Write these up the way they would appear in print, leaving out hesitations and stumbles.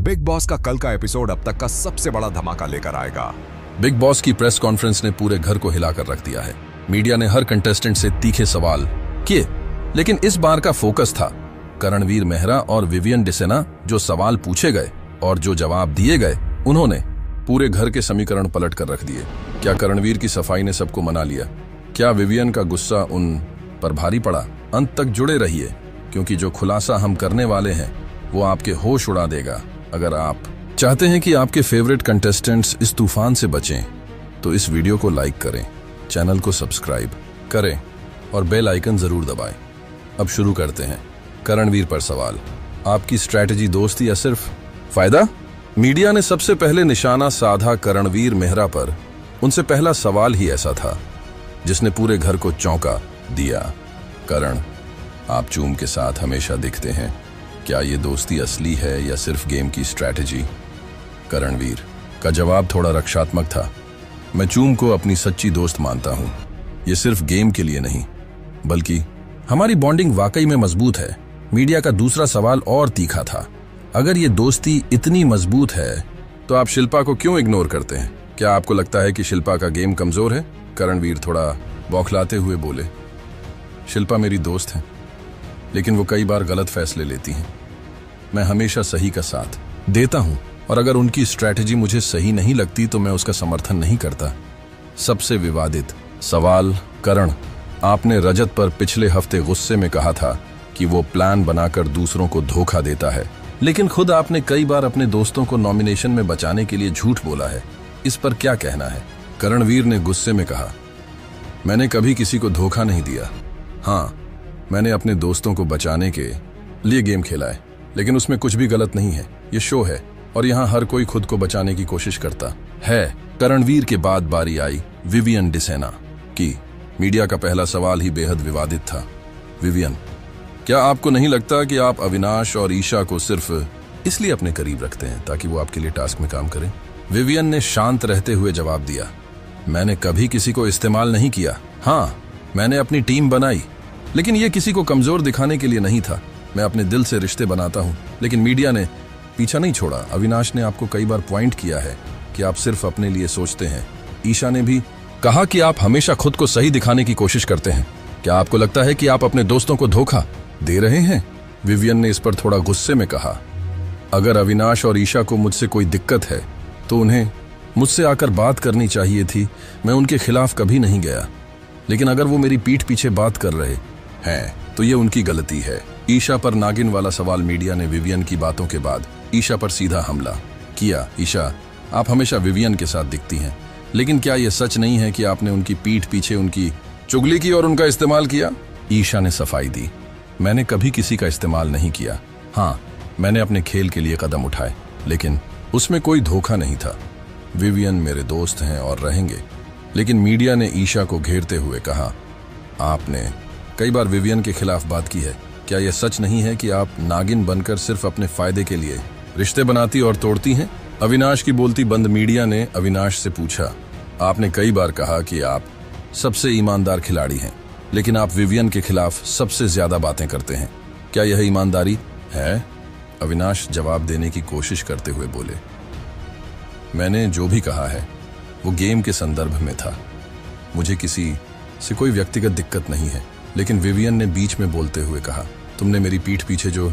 Big boss का कल का एपिसोड अब तक का सबसे बड़ा धमाका लेकर आएगा। बिग बॉस की प्रेस कॉन्फ्रेंस ने पूरे घर को हिलाकर रख दिया है। मीडिया ने हर कंटेस्टेंट से तीखे सवाल किए, लेकिन इस बार का फोकस था करणवीर मेहरा और विवियन डिसेना। जो सवाल पूछे गए और जो जवाब दिए गए, उन्होंने पूरे घर के समीकरण पलट कर रख दिए। क्या करणवीर की सफाई ने सबको मना लिया? क्या विवियन का गुस्सा उन पर भारी पड़ा? अंत तक जुड़े रहिए, क्योंकि जो खुलासा हम करने वाले हैं वो आपके होश उड़ा देगा। अगर आप चाहते हैं कि आपके फेवरेट कंटेस्टेंट्स इस तूफान से बचें, तो इस वीडियो को लाइक करें, चैनल को सब्सक्राइब करें और बेल आइकन जरूर दबाएं। अब शुरू करते हैं। करणवीर पर सवाल, आपकी स्ट्रैटेजी दोस्ती या सिर्फ फायदा? मीडिया ने सबसे पहले निशाना साधा करणवीर मेहरा पर। उनसे पहला सवाल ही ऐसा था जिसने पूरे घर को चौंका दिया। करण, आप चूम के साथ हमेशा दिखते हैं, क्या ये दोस्ती असली है या सिर्फ गेम की स्ट्रैटेजी? करणवीर का जवाब थोड़ा रक्षात्मक था। मैं चूम को अपनी सच्ची दोस्त मानता हूं। ये सिर्फ गेम के लिए नहीं, बल्कि हमारी बॉन्डिंग वाकई में मजबूत है। मीडिया का दूसरा सवाल और तीखा था, अगर ये दोस्ती इतनी मजबूत है तो आप शिल्पा को क्यों इग्नोर करते हैं? क्या आपको लगता है कि शिल्पा का गेम कमजोर है? करणवीर थोड़ा बौखलाते हुए बोले, शिल्पा मेरी दोस्त है, लेकिन वो कई बार गलत फैसले लेती हैं। मैं हमेशा सही का साथ देता हूं, और अगर उनकी स्ट्रैटेजी मुझे सही नहीं लगती तो मैं उसका समर्थन नहीं करता। सबसे विवादित सवाल, करण, आपने रजत पर पिछले हफ्ते गुस्से में कहा था कि वो प्लान बनाकर दूसरों को धोखा देता है, लेकिन खुद आपने कई बार अपने दोस्तों को नॉमिनेशन में बचाने के लिए झूठ बोला है। इस पर क्या कहना है? करणवीर ने गुस्से में कहा, मैंने कभी किसी को धोखा नहीं दिया। हाँ, मैंने अपने दोस्तों को बचाने के लिए गेम खेला है, लेकिन उसमें कुछ भी गलत नहीं है। ये शो है और यहाँ हर कोई खुद को बचाने की कोशिश करता है। करणवीर के बाद बारी आई विवियन डिसेना की। मीडिया का पहला सवाल ही बेहद विवादित था। विवियन, क्या आपको नहीं लगता कि आप अविनाश और ईशा को सिर्फ इसलिए अपने करीब रखते हैं ताकि वो आपके लिए टास्क में काम करें? विवियन ने शांत रहते हुए जवाब दिया, मैंने कभी किसी को इस्तेमाल नहीं किया। हाँ, मैंने अपनी टीम बनाई, लेकिन ये किसी को कमजोर दिखाने के लिए नहीं था। मैं अपने दिल से रिश्ते बनाता हूँ। लेकिन मीडिया ने पीछा नहीं छोड़ा। अविनाश ने आपको कई बार पॉइंट किया है कि आप सिर्फ अपने लिए सोचते हैं। ईशा ने भी कहा कि आप हमेशा खुद को सही दिखाने की कोशिश करते हैं। क्या आपको लगता है कि आप अपने दोस्तों को धोखा दे रहे हैं? विवियन ने इस पर थोड़ा गुस्से में कहा, अगर अविनाश और ईशा को मुझसे कोई दिक्कत है तो उन्हें मुझसे आकर बात करनी चाहिए थी। मैं उनके खिलाफ कभी नहीं गया, लेकिन अगर वो मेरी पीठ पीछे बात कर रहे हैं तो ये उनकी गलती है। ईशा पर नागिन वाला सवाल। मीडिया ने विवियन की बातों के बाद ईशा पर सीधा हमला किया। ईशा, आप हमेशा विवियन के साथ दिखती हैं, लेकिन क्या यह सच नहीं है कि आपने उनकी पीठ पीछे उनकी चुगली की और उनका इस्तेमाल किया? ईशा ने सफाई दी, मैंने कभी किसी का इस्तेमाल नहीं किया। हाँ, मैंने अपने खेल के लिए कदम उठाए, लेकिन उसमें कोई धोखा नहीं था। विवियन मेरे दोस्त हैं और रहेंगे। लेकिन मीडिया ने ईशा को घेरते हुए कहा, आपने कई बार विवियन के खिलाफ बात की है। क्या यह सच नहीं है कि आप नागिन बनकर सिर्फ अपने फायदे के लिए रिश्ते बनाती और तोड़ती हैं? अविनाश की बोलती बंद। मीडिया ने अविनाश से पूछा, आपने कई बार कहा कि आप सबसे ईमानदार खिलाड़ी हैं, लेकिन आप विवियन के खिलाफ सबसे ज्यादा बातें करते हैं। क्या यह ईमानदारी है? अविनाश जवाब देने की कोशिश करते हुए बोले, मैंने जो भी कहा है वो गेम के संदर्भ में था। मुझे किसी से कोई व्यक्तिगत दिक्कत नहीं है। लेकिन विवियन ने बीच में बोलते हुए कहा, तुमने मेरी पीठ पीछे जो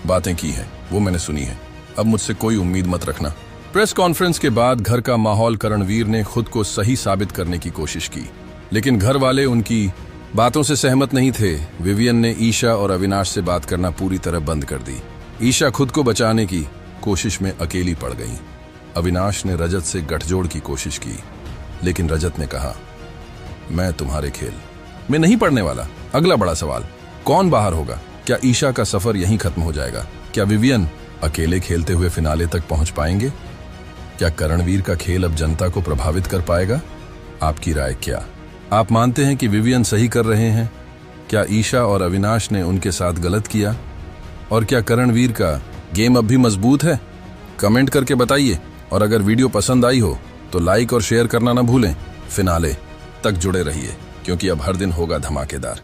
बातें की हैं वो मैंने सुनी है। अब मुझसे कोई उम्मीद मत रखना। प्रेस कॉन्फ्रेंस के बाद घर का माहौल। करणवीर ने खुद को सही साबित करने की कोशिश की, लेकिन घर वाले उनकी बातों से सहमत नहीं थे। विवियन ने ईशा और अविनाश से बात करना पूरी तरह बंद कर दी। ईशा खुद को बचाने की कोशिश में अकेली पड़ गई। अविनाश ने रजत से गठजोड़ की कोशिश की, लेकिन रजत ने कहा, मैं तुम्हारे खेल में नहीं पड़ने वाला। अगला बड़ा सवाल, कौन बाहर होगा? क्या ईशा का सफर यहीं खत्म हो जाएगा? क्या विवियन अकेले खेलते हुए फिनाले तक पहुंच पाएंगे? क्या करणवीर का खेल अब जनता को प्रभावित कर पाएगा? आपकी राय क्या? आप मानते हैं कि विवियन सही कर रहे हैं? क्या ईशा और अविनाश ने उनके साथ गलत किया? और क्या करणवीर का गेम अब भी मजबूत है? कमेंट करके बताइए। और अगर वीडियो पसंद आई हो तो लाइक और शेयर करना ना भूलें। फिनाले तक जुड़े रहिए, क्योंकि अब हर दिन होगा धमाकेदार।